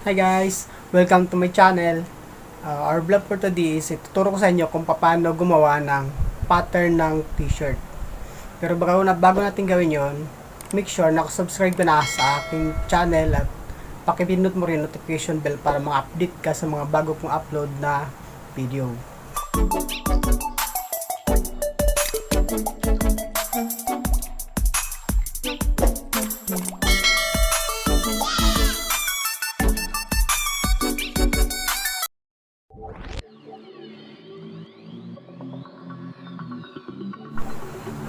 Hi guys! Welcome to my channel. Our vlog for today is ituturo ko sa inyo kung paano gumawa ng pattern ng t-shirt. Pero bago natin gawin yon, make sure nakasubscribe ka na sa aking channel at pakipindot mo rin notification bell para ma-update ka sa mga bago kong upload na video.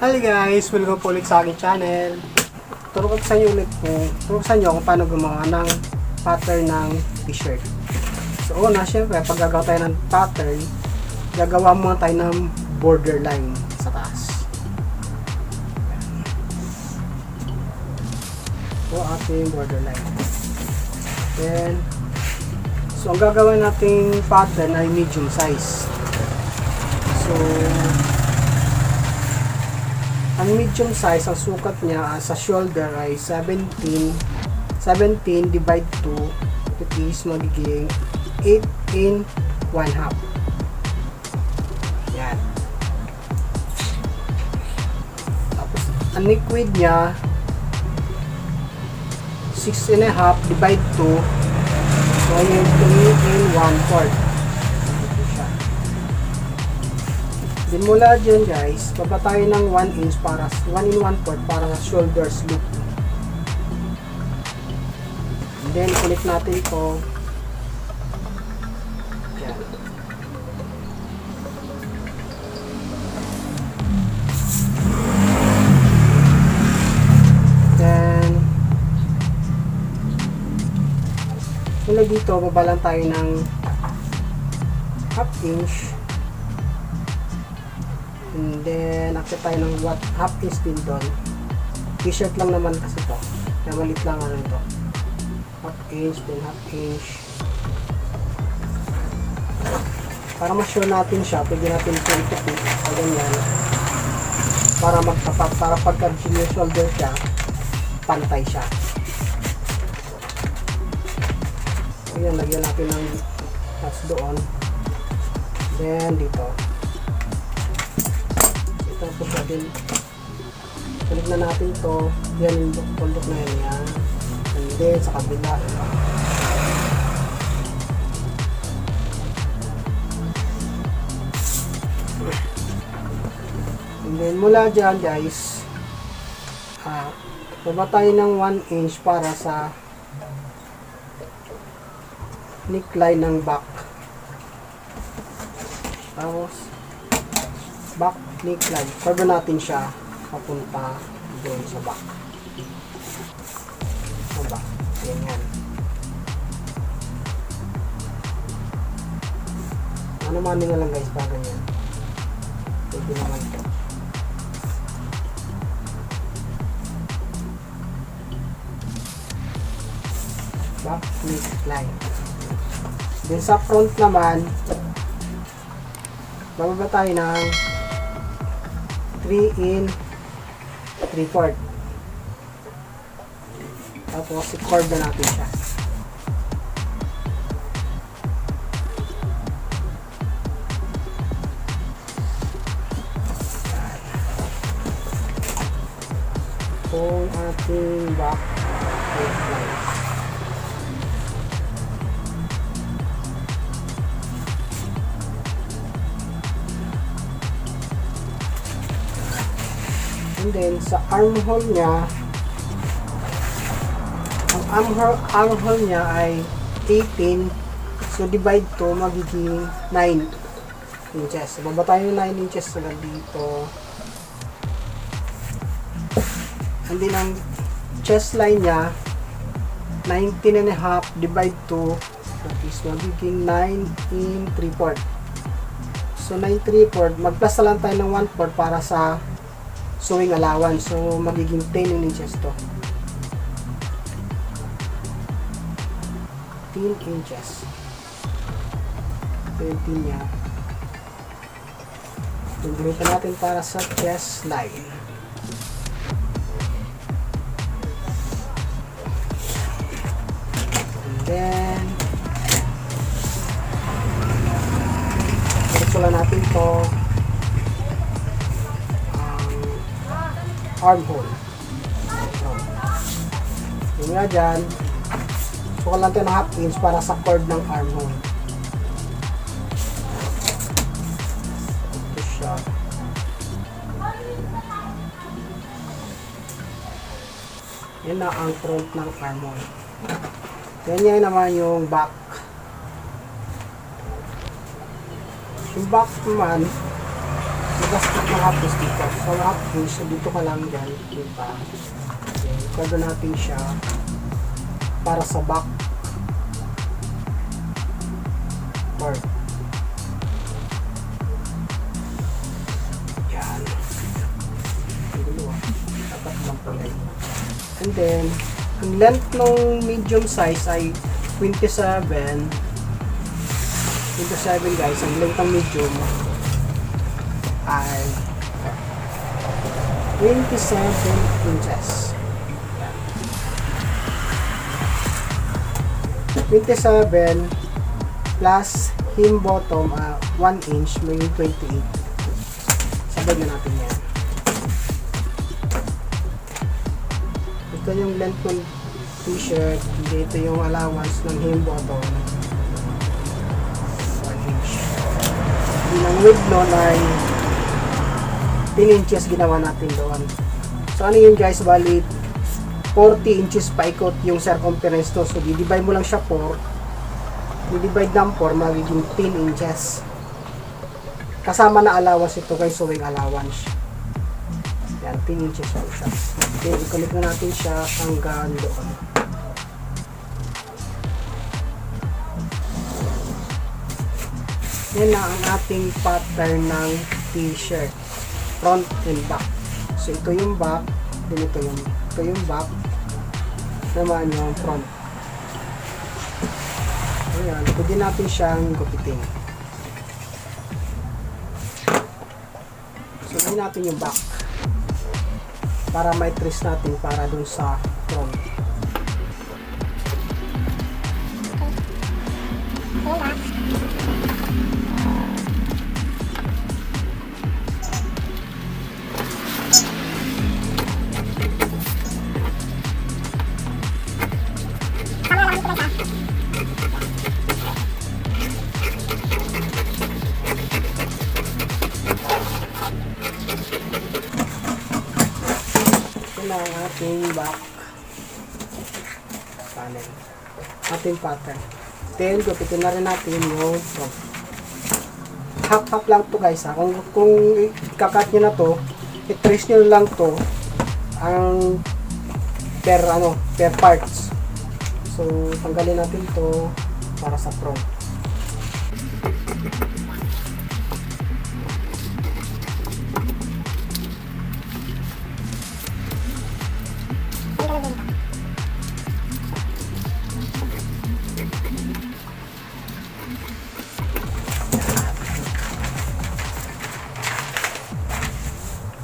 Hi guys! Welcome po ulit sa aking channel. Turo ko sa inyo ulit kung paano gumawa ng pattern ng t-shirt. So una, syempre, pag gagawa tayo ng pattern, gagawa muna tayo ng borderline sa taas. So ating borderline. Then, so ang gagawin nating pattern ay medium size. So, ang medium size, ang sukat niya sa shoulder ay 17 divide 2, it is magiging 8 in 1/2. Yan. Tapos, ang liquid niya 6 and a half divide 2, so yung 3 in 1/4. Then mula dyan guys, baba tayo ng 1 inch para 1 in 1/4 para sa shoulders loop. And then connect natin ito. Yan. Then mula dito, baba lang tayo ng 1/2 inch. And then, akit tayo ng 1/2 inch din doon. T-shirt lang naman kasi to. Kaya malit lang ano ito. 1/2 inch, then 1/2 inch. Para ma-sure natin siya, pwede natin i-tip o ganyan. Para magtapat, para pagka yung shoulder siya, pantay siya. So, yan, lagyan natin ng touch doon. Then, dito. Tapos natin tulig na natin to, yan yung tuldok na yan, and then sa kabila and then mula dyan guys, baba tayo ng 1 inch para sa neckline ng back. Tapos back neckline, curve natin siya papunta doon sa back. Sa back, ganyan. Ano man na lang guys, para ganyan. Pwede naman ito. Back neckline. Then sa front naman, bababa tayo ng 3 in 3/4. Tapos i-curve na natin siya. Kung ating back neckline. And then sa armhole niya, ang armhole niya ay 18, so divide to magiging 9 inches. So baba tayo ng 9 inches na dito. And then ang chest line niya 19 and a half divide 2, that is magiging 9 in 3/4. So 9 3/4, mag-plus na lang tayo ng 1/4 para sa sewing allowance. So, magiging 10 inches to. 10 inches. 13 niya. Gamitin natin para sa chest line. And then, lang natin to armhole. Yun nga dyan. Suka lang ito ng 1/2 inch para sa cord ng armhole. Ito siya. Yan na ang front ng armhole. Yan naman yung back. Yung back naman, magastos na hapos dito. So, 1/2 inch, so dito ka lang dyan. Diba? Okay, ikodo natin siya para sa back part. Yan. Dapat lang pala. And then, ang length ng medium size ay 27 guys. Ang length ng medium ay 27 inches. 27 plus hem bottom 1 inch, may 28. Sabay na natin yan. Ito yung length ng t-shirt, dito yung allowance ng hem bottom 1 inch. Ang width nun ay 10 inches ginawa natin doon. So ano yun guys, bali 40 inches paikot yung circumference to. So di-divide mo lang siya 4. Di-divide ng 4, magiging 10 inches. Kasama na allowance ito guys, sewing allowance. Yan, 10 inches po siya. Okay, i-connect na natin siya hanggang doon. Yan na ang ating pattern ng t-shirt. Front and back. So ito yung back, then ito yung back, naman yung front. Ayan, pwede natin siyang gupitin. So pwede natin yung back para may trace natin para dun sa front. Ang ating back panel, ating pattern. Then gupitin na rin natin yung front. Half lang to guys ha. Kung ikakat nyo na to, i-trace nyo lang to ang per parts. So tanggalin natin to para sa front.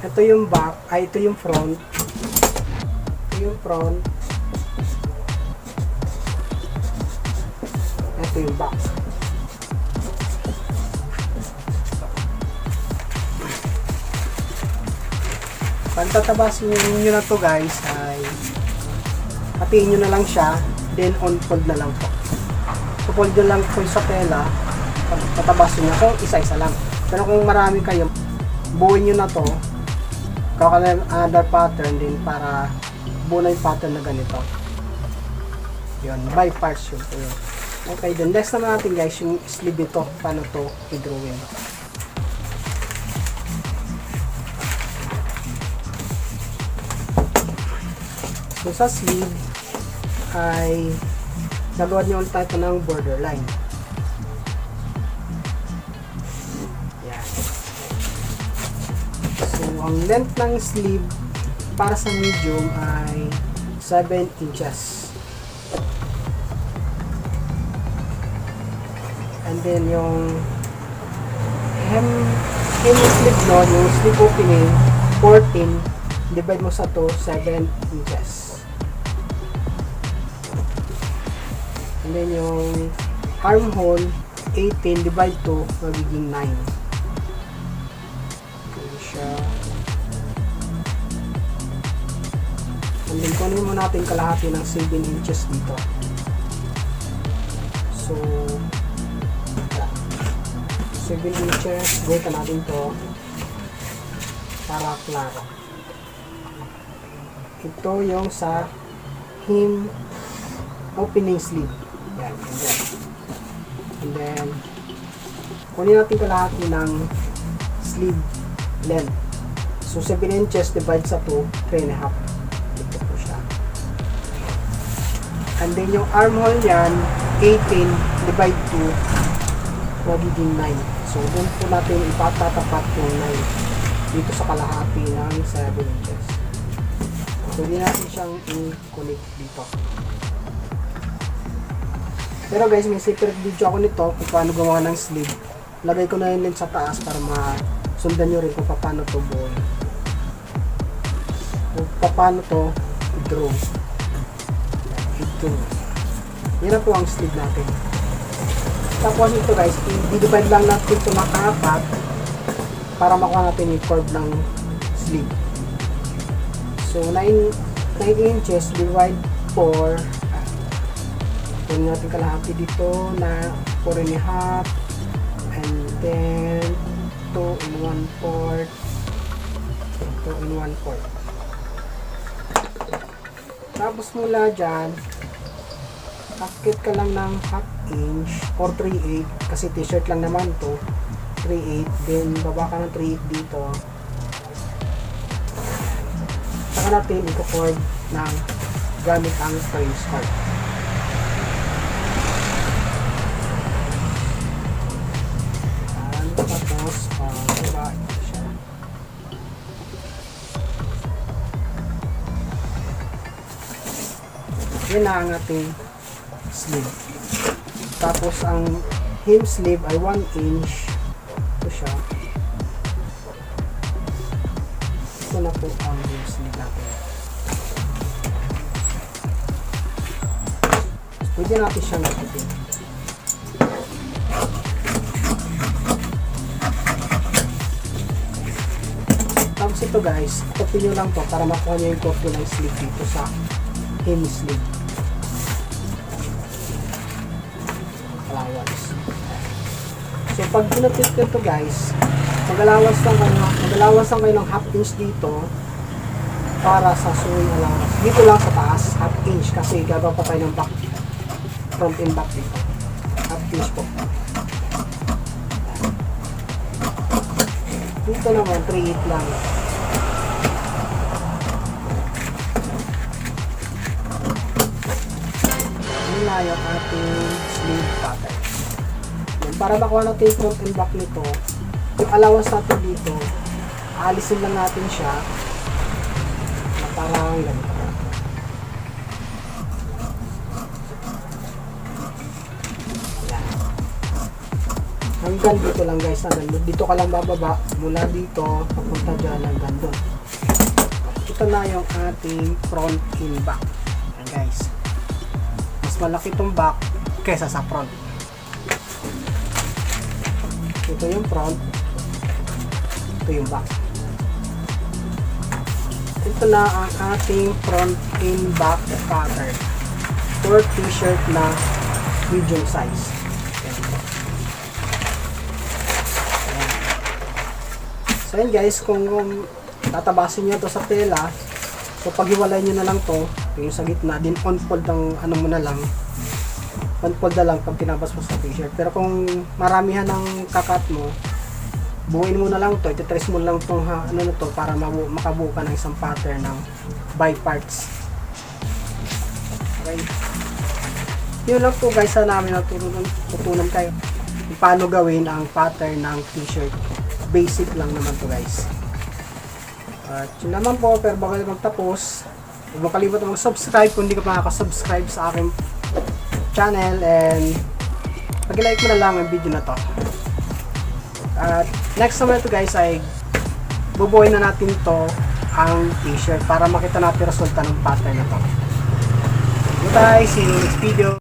Ito yung back, ito yung front. Ito yung front. Ito yung back. Pagtatabasin nyo na to guys, ay hatiin nyo na lang siya, then on fold na lang po. So fold nyo lang po sa tela, pagtatabasin nyo kung isa-isa lang. Pero kung marami kayo, buuin nyo na to, gawa ka na another pattern din para buo na yung pattern na ganito. Yun, by parts yun. Okay, then next naman natin guys, yung sleeve nito, paano to i-drawing. So sa sleeve ay nagawa nyo tayo ng borderline. Yan. So ang length ng sleeve para sa medium ay 7 inches. And then yung hem sleeve no, yung sleeve opening 14, divide mo sa to 7 inches. And then yung armhole 18 divide to magiging 9. And then kunin mo natin kalahati ng 7 inches dito. So 7 inches, gawin natin to para klaro. Ito yung sa hem opening sleeve. Yan, and then kunin natin kalahati ng sleeve length. So 7 inches divide sa 2, 3.5. Ito po siya. And then yung armhole yan, 18 divide 2, magiging 9. So doon po natin ipatatapat yung 9 dito sa kalahati ng 7 inches. So hindi natin siyang i-connect dito. Pero guys, may separate video ako nito kung paano gumawa ng sleeve. Lagay ko na yun din sa taas para masundan nyo rin kung paano to buo. Kung paano to i-draw. Yan na po ang sleeve natin. Tapos ito guys, i-divide lang natin ito makapat para makuha natin yung curve ng sleeve. So 9 inches divide 4. Kunin natin kalahati dito na 4.5, and then 2 and 1/4, 2 and 1/4. Tapos mula dyan, packet ka lang ng 1/2 inch or 3/8 kasi t-shirt lang naman to, 3/8, then baba ka ng 3/8 dito. Saka natin i-cord ng gamit ang frame start. Tapos baba ito siya. Yan na ang ating sleeve. Tapos ang hem sleeve ay 1 inch. Ito siya. Ito na po ang hem sleeve natin. Pwede natin siyang natin. Tapos ito guys, copy nyo lang to para makuha nyo yung copy ng sleeve dito sa hem sleeve. Allowance. So pag pinapit ko ito guys, mag-allowance lang kayo ng 1/2 inch dito para sa sewing allowance. Dito lang sa taas, 1/2 inch kasi gagawa pa tayo ng back, front and back dito. 1/2 inch po. Dito naman, 3/8 lang. Yun na yung ating sleeve pattern. Yan, para makuha natin yung front and back nito, yung allowance natin dito, aalisin lang natin siya na parang ganito. Hanggang dito lang guys, dito ka lang bababa mula dito papunta dyan hanggang doon. Ito na yung ating front and back. Ayan guys, mas malaki itong back kesa sa front. Ito yung front, ito yung back. Ito na ang ating front and back pattern for t-shirt na medium size. So yun guys, kung tatabasin nyo to sa tela, so paghiwalay nyo na lang to, yung sa gitna, din on-fold ang ano mo na lang, on-fold na lang pag tinabas mo sa t-shirt. Pero kung maramihan ng kakat mo, buuin mo na lang to, ititrace mo lang tong ano na to para makabuo ka ng isang pattern ng by parts. Okay. Yun lang po guys, sana namin natutunan kayo kung paano gawin ang pattern ng t-shirt. Basic lang naman to guys. At yun naman po, pero bago magtapos, huwag mo kalimutan mag-subscribe kung hindi ka pa nakaka-subscribe sa aking channel, and pag-like mo na lang ang video na to. At next naman ito guys ay bubuoyin na natin to ang t-shirt para makita natin resulta ng pattern na to. So guys, see you in the next video.